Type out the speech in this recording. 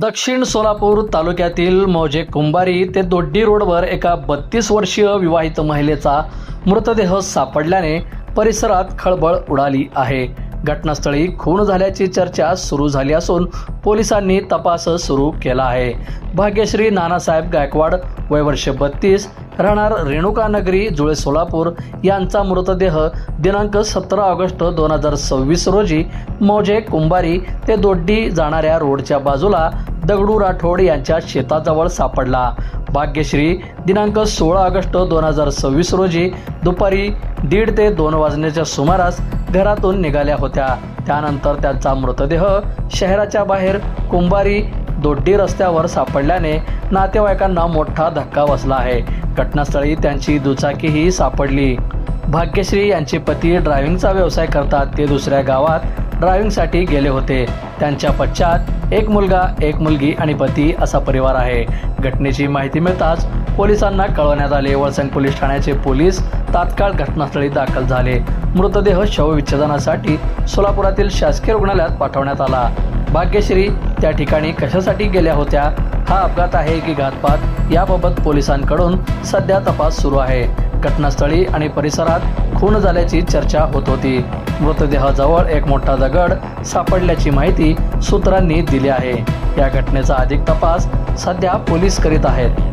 दक्षिण सोलापूर तालुक्यातील मौजे कुंभारी ते दोड्डी रोडवर एका 32 वर्षीय विवाहित महिलेचा मृतदेह सापडल्याने परिसरात खळबळ उडाली आहे। घटनास्थळी खून झाल्याची चर्चा सुरू झाली असून पोलिसांनी तपास सुरू केला आहे। भाग्यश्री नानासाहेब गायकवाड वय वर्ष 32 राहणार रेणुका नगरी जुळे सोलापूर यांचा मृतदेह दिनांक 17 ऑगस्ट 2026 रोजी मौजे कुंभारी ते दोड्डी जाणाऱ्या रोडच्या बाजूला दगडू राठोड यांच्या शेताजवळ सापडला। भाग्यश्री दिनांक 16 ऑगस्ट 2026 रोजी दुपारी 1:30 ते 2 वाजण्याच्या सुमारास घरातून निघाल्या होत्या। त्यानंतर त्यांचा मृतदेह शहराच्या बाहेर कुंभारी दोड्डी रस्त्यावर सापडल्याने नातेवाईकांना मोठा धक्का बसला आहे। घटनास्थळी त्यांची दुचाकीही सापडली। भाग्यश्री यांचे पती ड्रायव्हिंगचा व्यवसाय करतात, ते दुसऱ्या गावात ड्रायव्हिंगसाठी गेले होते। त्यांच्या पश्चात एक मुलगा, एक मुलगी आणि पती असा परिवार आहे। घटनेची माहिती मिळताच पोलिसांना कळवण्यात आले। वळसंग पोलीस ठाण्याचे पोलीस तात्काळ घटनास्थळी दाखल झाले। मृतदेह शवविच्छेदनासाठी सोलापुरातील शासकीय रुग्णालयात पाठवण्यात आला। भाग्यश्री त्या ठिकाणी कशासाठी गेल्या होत्या, हा अपघात आहे की घातपात, याबाबत पोलिसांकडून सध्या तपास सुरू आहे। घटनास्थळी आणि परिसरात खून झाल्याची चर्चा होत होती। मृतदेहाजवळ एक मोठा दगड सापडल्याची माहिती सूत्रांनी दिली आहे। या घटनेचा अधिक तपास सध्या पोलीस करीत आहेत।